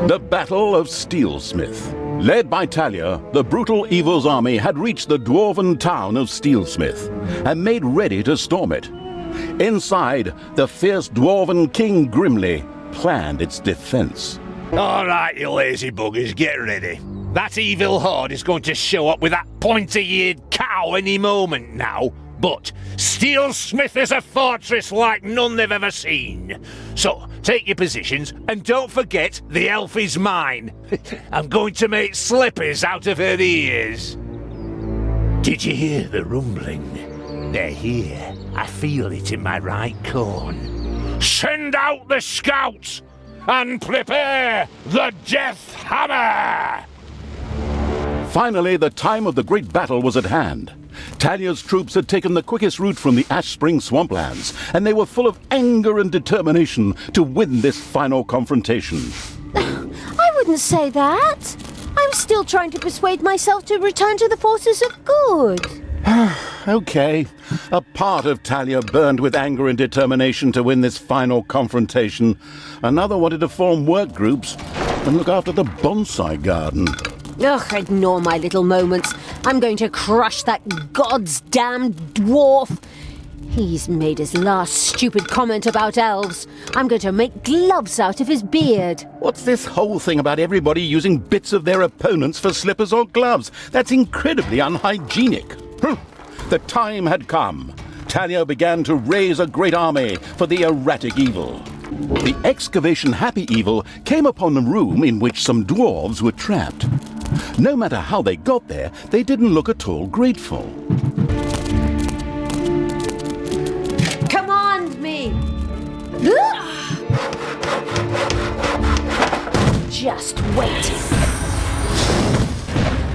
The Battle of Steelsmith. Led by Talia, the brutal evil's army had reached the dwarven town of Steelsmith and made ready to storm it. Inside, the fierce dwarven King Grimly planned its defense. All right, you lazy buggers, get ready. That evil horde is going to show up with that pointy-eared cow any moment now. But Steelsmith is a fortress like none they've ever seen. So, take your positions, and don't forget the elf is mine. I'm going to make slippers out of her ears. Did you hear the rumbling? They're here. I feel it in my right corn. Send out the scouts, and prepare the death hammer! Finally, the time of the great battle was at hand. Talia's troops had taken the quickest route from the Ash Spring swamplands, and they were full of anger and determination to win this final confrontation. I wouldn't say that. I'm still trying to persuade myself to return to the forces of good. Okay. A part of Talia burned with anger and determination to win this final confrontation. Another wanted to form work groups and look after the bonsai garden. Ugh, ignore my little moments. I'm going to crush that god's damned dwarf. He's made his last stupid comment about elves. I'm going to make gloves out of his beard. What's this whole thing about everybody using bits of their opponents for slippers or gloves? That's incredibly unhygienic. The time had come. Talia began to raise a great army for the erratic evil. The excavation happy evil came upon a room in which some dwarves were trapped. No matter how they got there, they didn't look at all grateful. Command me! Just wait.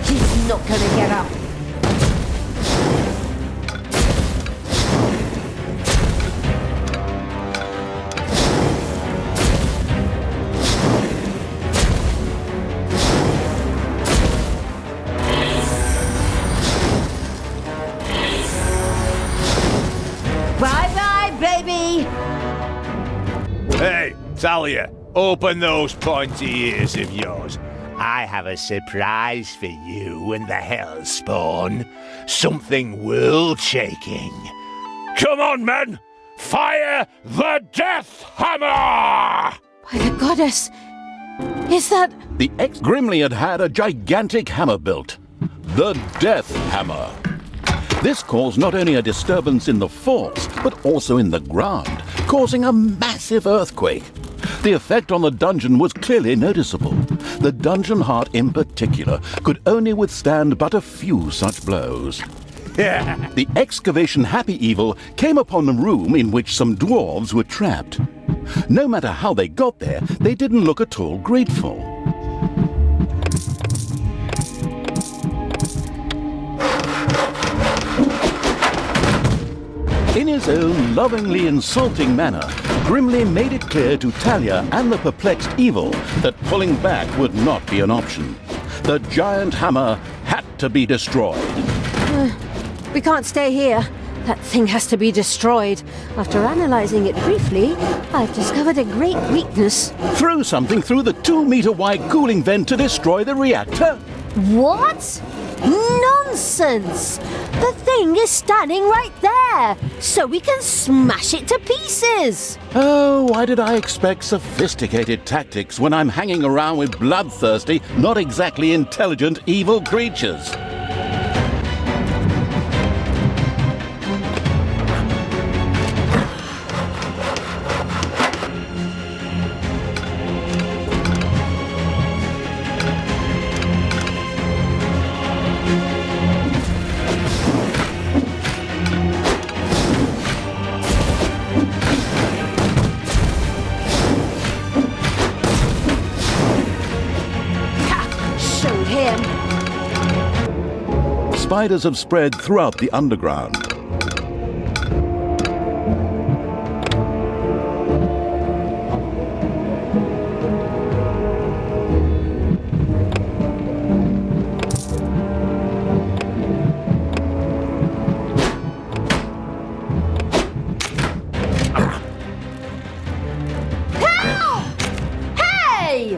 He's not gonna get up. Bye-bye, baby! Hey, Talia, open those pointy ears of yours. I have a surprise for you and the Hellspawn. Something world-shaking. Come on, men! Fire the death hammer! By the goddess, is that... The ex-Grimly had a gigantic hammer built. The Death Hammer. This caused not only a disturbance in the forts, but also in the ground, causing a massive earthquake. The effect on the dungeon was clearly noticeable. The dungeon heart in particular could only withstand but a few such blows. The excavation happy evil came upon a room in which some dwarves were trapped. No matter how they got there, they didn't look at all grateful. In his own lovingly insulting manner, Grimly made it clear to Talia and the perplexed evil that pulling back would not be an option. The giant hammer had to be destroyed. We can't stay here. That thing has to be destroyed. After analyzing it briefly, I've discovered a great weakness. Throw something through the 2-meter-wide cooling vent to destroy the reactor? What? Nonsense! The thing is standing right there, so we can smash it to pieces! Oh, why did I expect sophisticated tactics when I'm hanging around with bloodthirsty, not exactly intelligent, evil creatures? Spiders have spread throughout the underground. Help! Hey!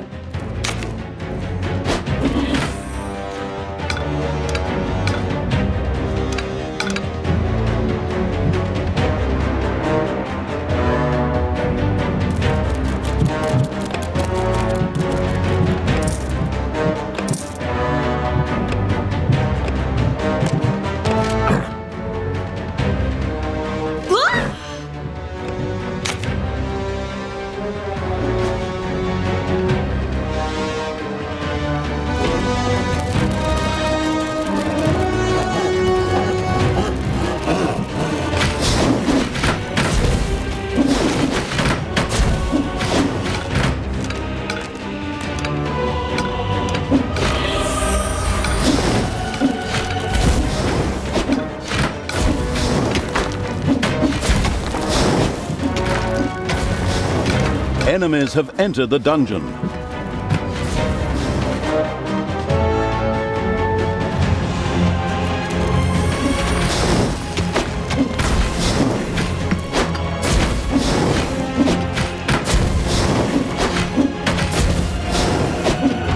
Enemies have entered the dungeon.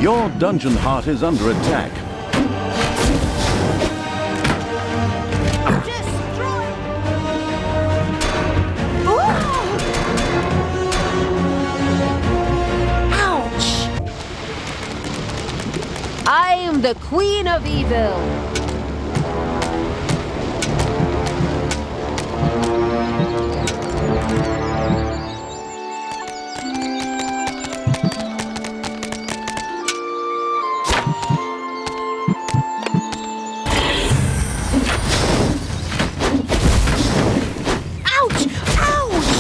Your dungeon heart is under attack. I am the Queen of Evil. Ouch! Ouch!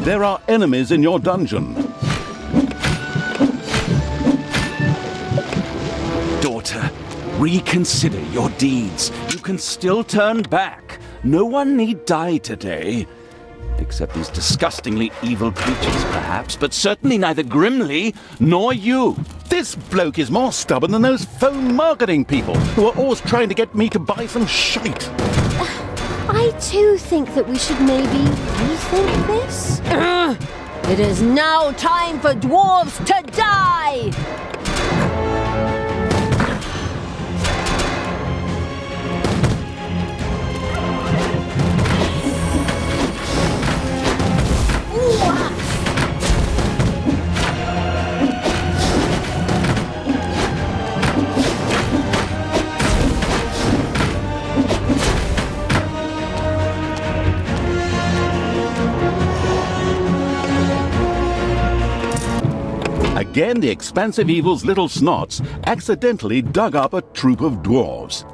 There are enemies in your dungeon. Daughter, reconsider your deeds. You can still turn back. No one need die today. Except these disgustingly evil creatures, perhaps, but certainly neither Grimly nor you. This bloke is more stubborn than those phone marketing people who are always trying to get me to buy some shite. I too think that we should maybe rethink this. It is now time for dwarves to die! Again, the expansive evil's little snots accidentally dug up a troop of dwarves.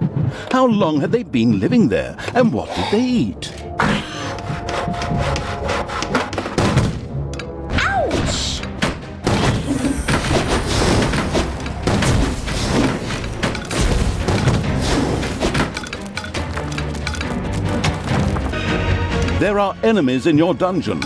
How long had they been living there, and what did they eat? Ouch! There are enemies in your dungeon.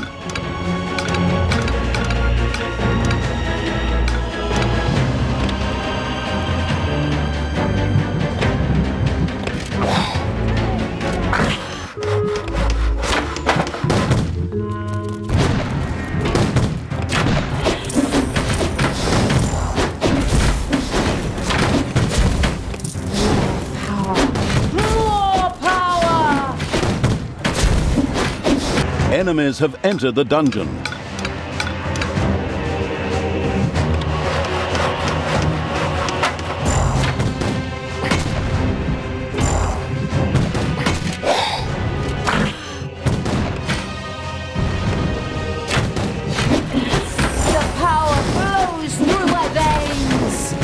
Enemies have entered the dungeon. The power flows through my veins!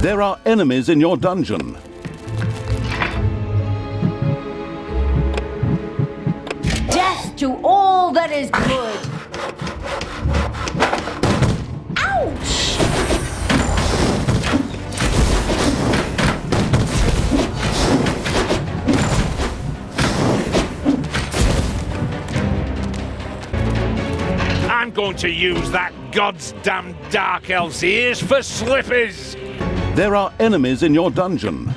There are enemies in your dungeon. Death to all that is good. Ouch! I'm going to use that god's damn dark elf's ears for slippers! There are enemies in your dungeon.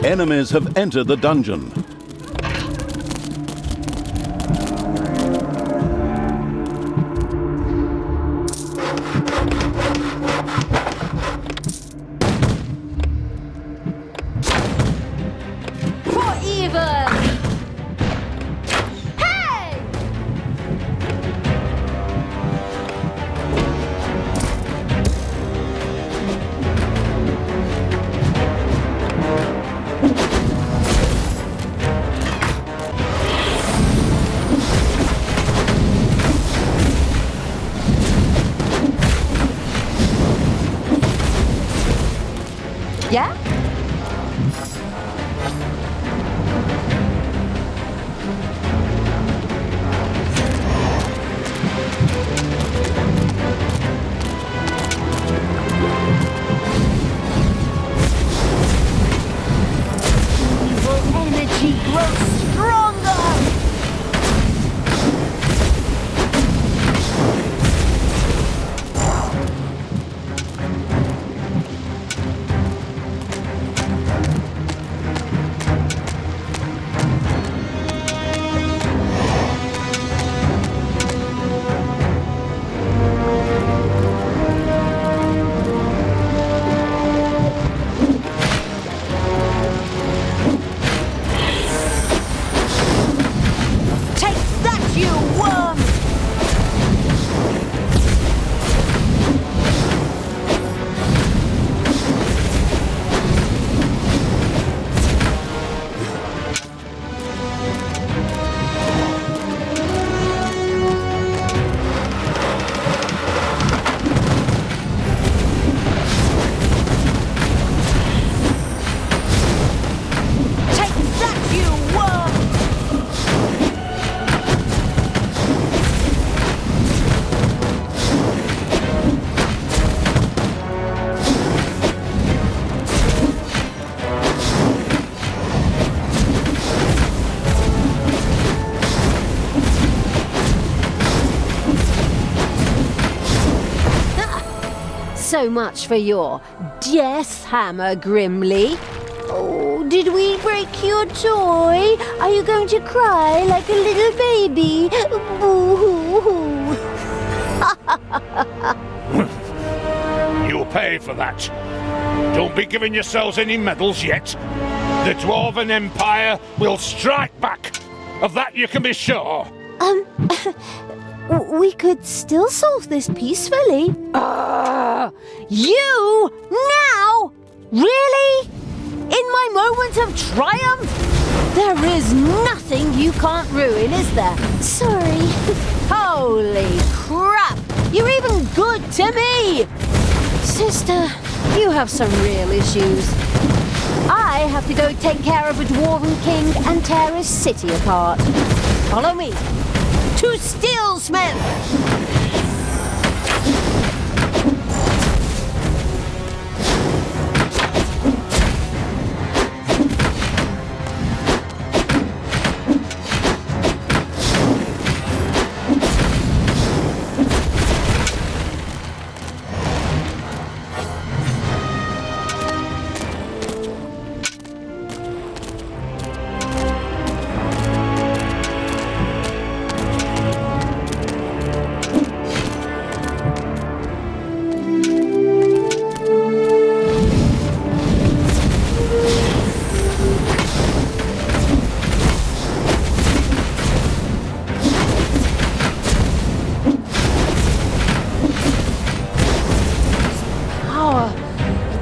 Enemies have entered the dungeon. For evil! Hey! Yeah? Evil energy grows stronger! Take that, you worm! Take that, you worm! So much for your death hammer, Grimly. Oh, did we break your toy? Are you going to cry like a little baby? Boo-hoo-hoo. You'll pay for that. Don't be giving yourselves any medals yet. The Dwarven Empire will strike back. Of that you can be sure. We could still solve this peacefully. You? Now? Really? In my moment of triumph? There is nothing you can't ruin, is there? Sorry. Holy crap! You're even good to me! Sister, you have some real issues. I have to go take care of a Dwarven king and tear his city apart. Follow me to Steelsmith!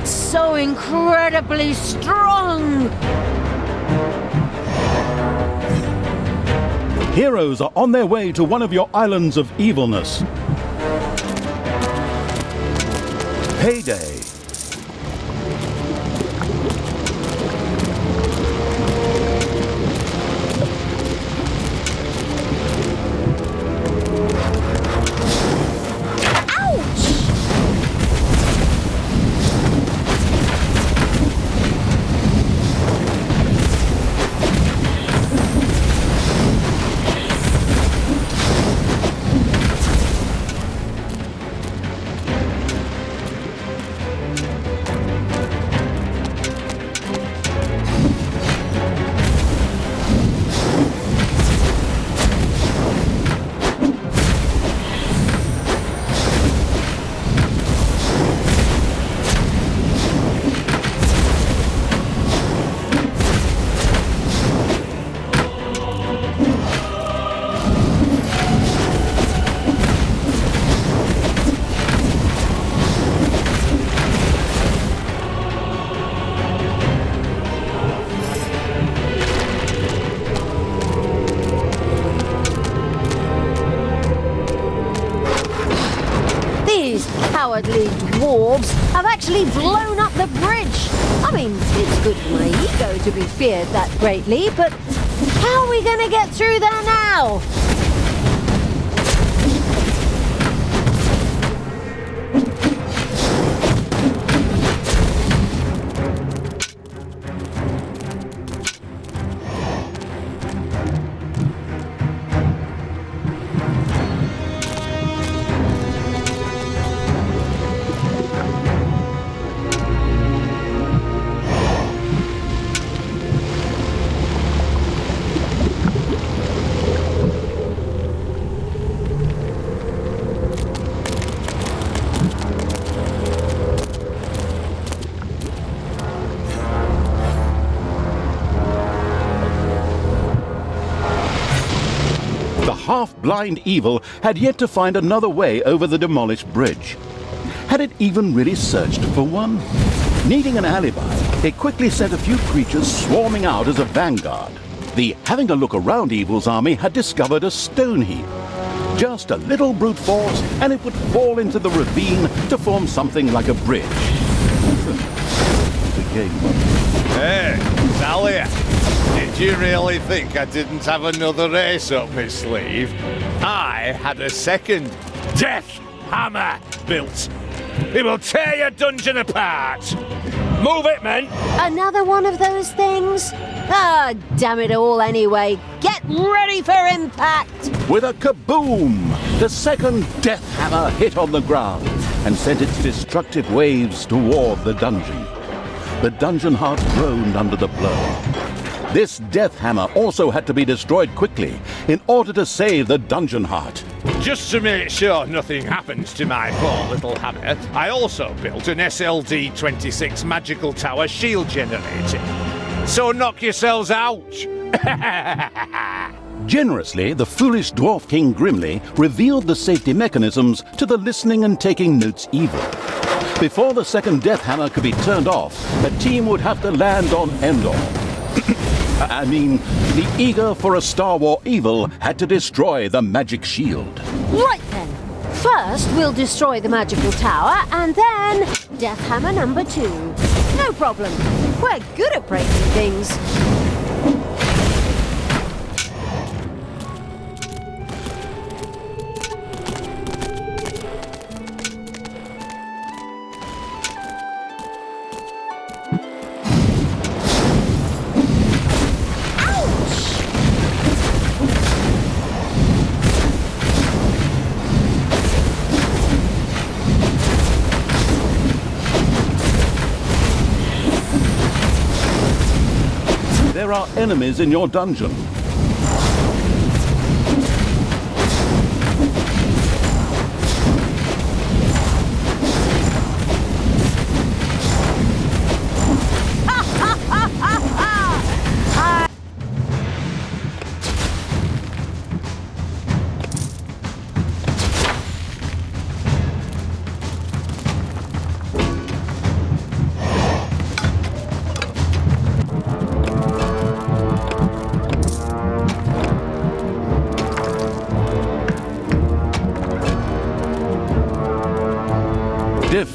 So incredibly strong! Heroes are on their way to one of your islands of evilness. Payday. Cowardly dwarves have actually blown up the bridge. I mean, it's good for my ego to be feared that greatly, but how are we going to get through there now? Half-blind evil had yet to find another way over the demolished bridge. Had it even really searched for one? Needing an alibi, it quickly sent a few creatures swarming out as a vanguard. The having a look around evil's army had discovered a stone heap. Just a little brute force and it would fall into the ravine to form something like a bridge. Hey, Talia, did you really think I didn't have another ace up my sleeve? I had a second death hammer built. It will tear your dungeon apart. Move it, men. Another one of those things? Ah, damn it all anyway. Get ready for impact. With a kaboom, the second death hammer hit on the ground and sent its destructive waves toward the dungeon. The dungeon heart groaned under the blow. This death hammer also had to be destroyed quickly in order to save the dungeon heart. Just to make sure nothing happens to my poor little hammer, I also built an SLD-26 magical tower shield generator. So knock yourselves out! Generously, the foolish Dwarf King grimly revealed the safety mechanisms to the listening and taking notes evil. Before the second death hammer could be turned off, the team would have to land on Endor. I mean, the eager for a Star War evil had to destroy the magic shield. Right then. First, we'll destroy the magical tower, and then death hammer number 2. No problem. We're good at breaking things. There are enemies in your dungeon.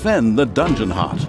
defend the dungeon heart.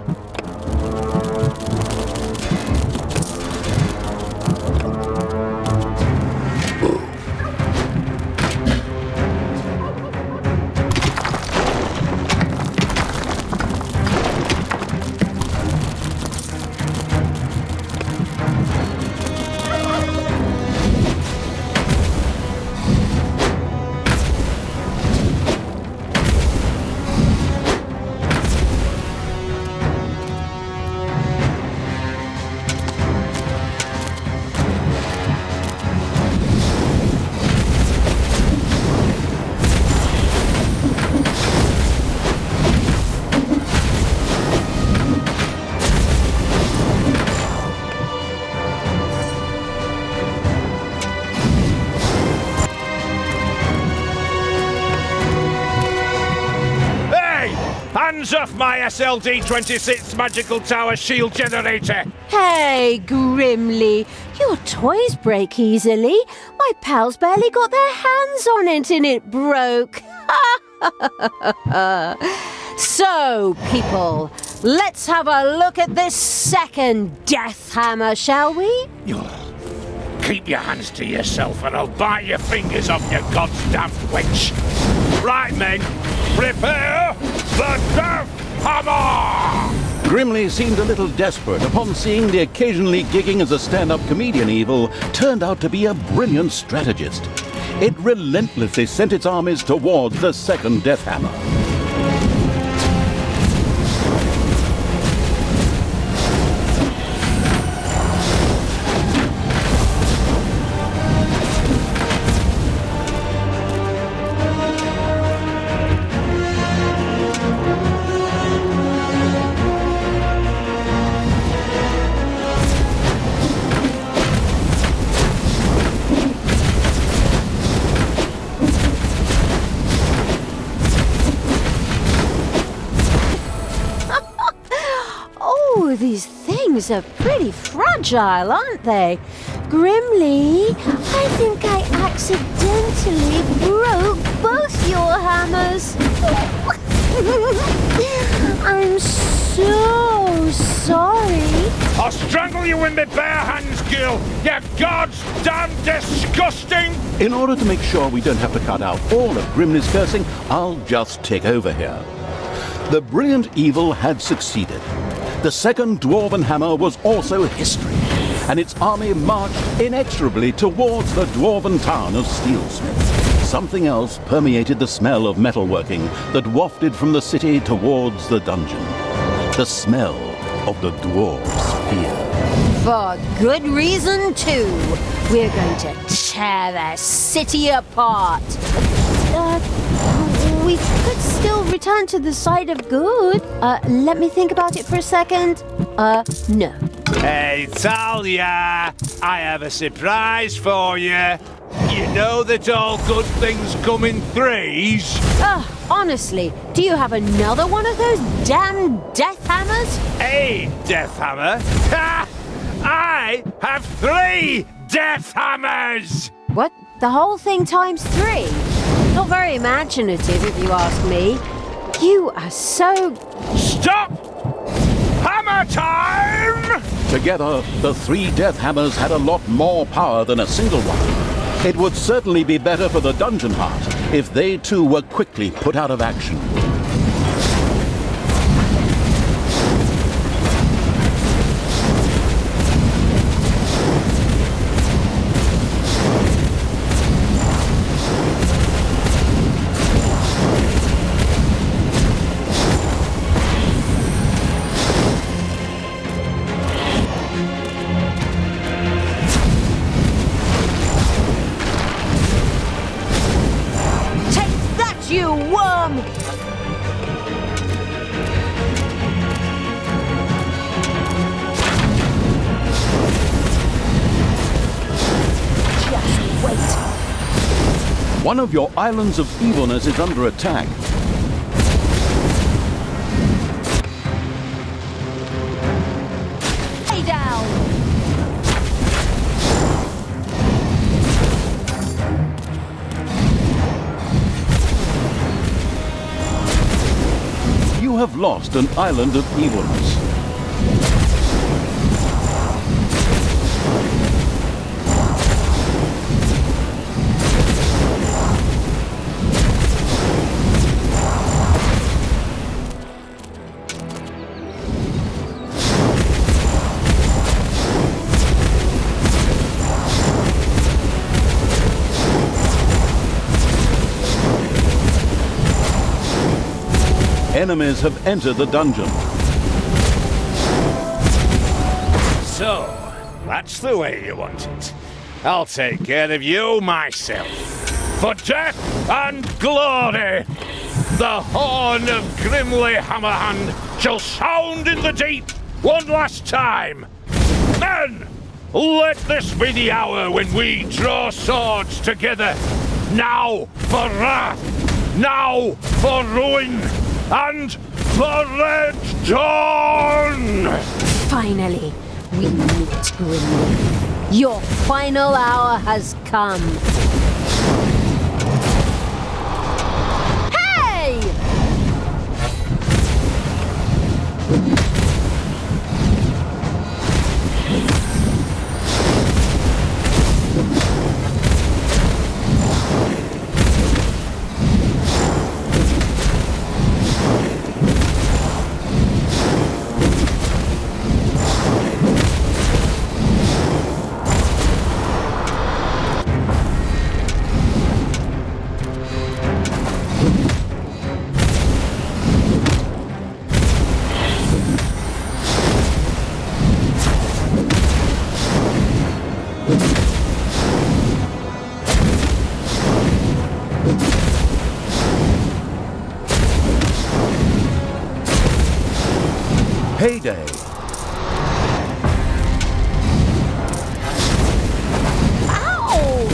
Hands off my SLD-26 magical tower shield generator! Hey, Grimly, your toys break easily. My pals barely got their hands on it and it broke. So, people, let's have a look at this second death hammer, shall we? Keep your hands to yourself and I'll bite your fingers off, you goddamn wench! Right, men, prepare the death hammer! Grimly seemed a little desperate upon seeing the occasionally gigging as a stand-up comedian evil turned out to be a brilliant strategist. It relentlessly sent its armies towards the second death hammer. These things are pretty fragile, aren't they? Grimly, I think I accidentally broke both your hammers. I'm so sorry. I'll strangle you with my bare hands, girl! You goddamn disgusting! In order to make sure we don't have to cut out all of Grimly's cursing, I'll just take over here. The brilliant evil had succeeded. The second dwarven hammer was also history, and its army marched inexorably towards the dwarven town of Steelsmith. Something else permeated the smell of metalworking that wafted from the city towards the dungeon. The smell of the dwarves' fear. For good reason, too. We're going to tear their city apart. We could still return to the side of good. Let me think about it for a second. No. Hey, Talia, I have a surprise for you. You know that all good things come in threes? Honestly, do you have another one of those damn death hammers? A death hammer? Ha! I have 3 death hammers! What? The whole thing times 3? Not very imaginative, if you ask me. You are so... Stop! Hammer time! Together, the 3 death hammers had a lot more power than a single one. It would certainly be better for the dungeon heart if they too were quickly put out of action. You worm! Just wait. One of your islands of evilness is under attack. Lay down! You have lost an island of evilness. Enemies have entered the dungeon. So, that's the way you want it. I'll take care of you myself. For death and glory, the horn of Grimly Hammerhand shall sound in the deep one last time. Men, let this be the hour when we draw swords together. Now for wrath, now for ruin, and the Red Dawn! Finally, we meet Grimly. Your final hour has come. Hey! Heyday! Ow!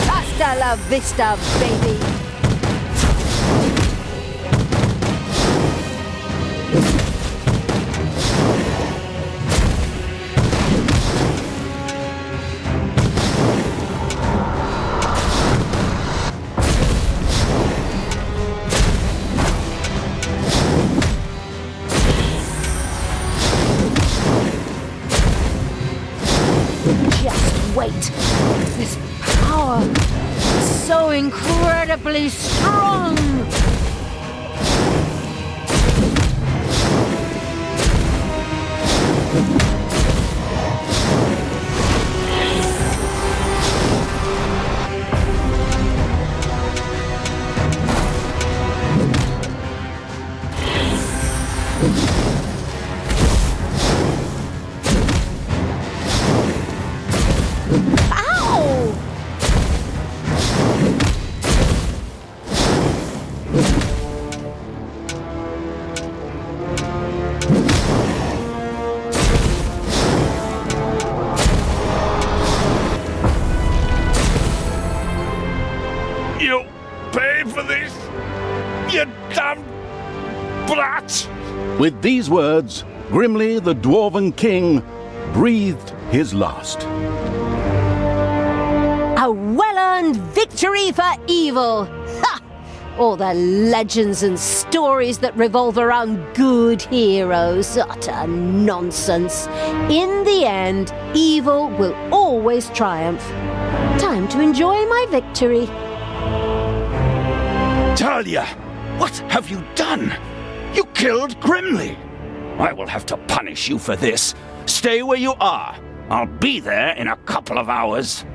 Hasta la vista, baby. Just wait. This power is so incredibly strong. Ow! You pay for this, you damn brat! With these words, Grimly the Dwarven King breathed his last. A well-earned victory for evil! Ha! All the legends and stories that revolve around good heroes. Utter nonsense. In the end, evil will always triumph. Time to enjoy my victory. Talia, what have you done? You killed Grimly. I will have to punish you for this. Stay where you are. I'll be there in a couple of hours.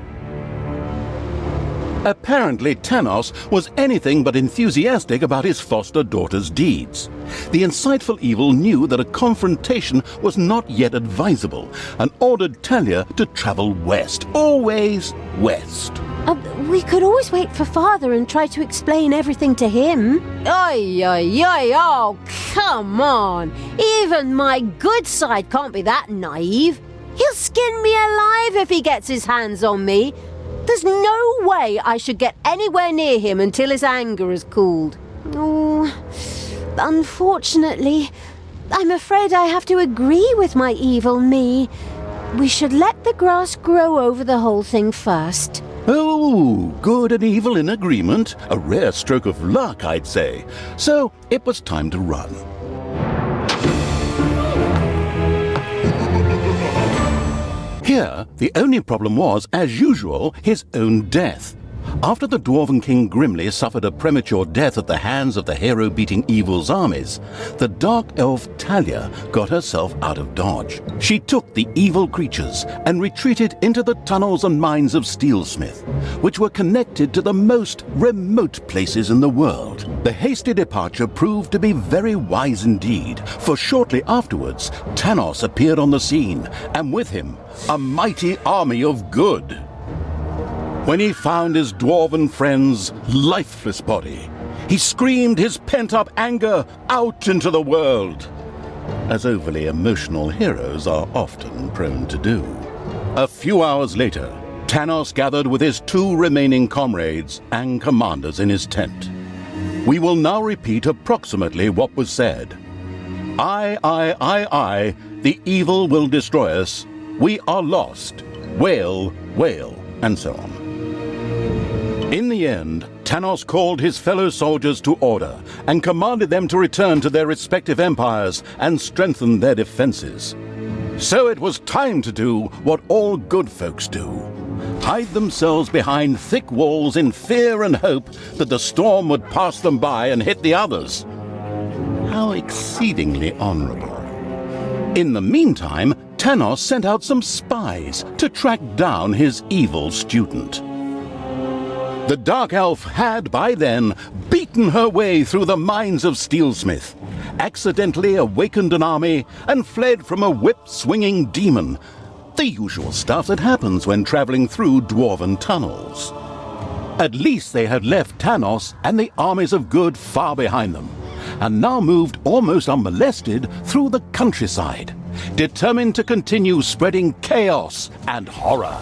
Apparently, Tanos was anything but enthusiastic about his foster daughter's deeds. The insightful evil knew that a confrontation was not yet advisable and ordered Talia to travel west, always west. We could always wait for Father and try to explain everything to him. Oi, oi, oi, oh, come on. Even my good side can't be that naive. He'll skin me alive if he gets his hands on me. There's no way I should get anywhere near him until his anger has cooled. Oh, unfortunately, I'm afraid I have to agree with my evil me. We should let the grass grow over the whole thing first. Oh, good and evil in agreement. A rare stroke of luck, I'd say. So it was time to run. Here, the only problem was, as usual, his own death. After the Dwarven King Grimly suffered a premature death at the hands of the hero-beating evil's armies, the Dark Elf Talia got herself out of dodge. She took the evil creatures and retreated into the tunnels and mines of Steelsmith, which were connected to the most remote places in the world. The hasty departure proved to be very wise indeed, for shortly afterwards, Tanos appeared on the scene, and with him, a mighty army of good. When he found his dwarven friend's lifeless body, he screamed his pent-up anger out into the world, as overly emotional heroes are often prone to do. A few hours later, Tanos gathered with his 2 remaining comrades and commanders in his tent. We will now repeat approximately what was said. I, the evil will destroy us. We are lost. Wail, wail, and so on. In the end, Tanos called his fellow soldiers to order and commanded them to return to their respective empires and strengthen their defenses. So it was time to do what all good folks do: hide themselves behind thick walls in fear and hope that the storm would pass them by and hit the others. How exceedingly honorable. In the meantime, Tanos sent out some spies to track down his evil student. The Dark Elf had, by then, beaten her way through the mines of Steelsmith, accidentally awakened an army, and fled from a whip-swinging demon. The usual stuff that happens when traveling through dwarven tunnels. At least they had left Tanos and the armies of good far behind them, and now moved almost unmolested through the countryside, determined to continue spreading chaos and horror.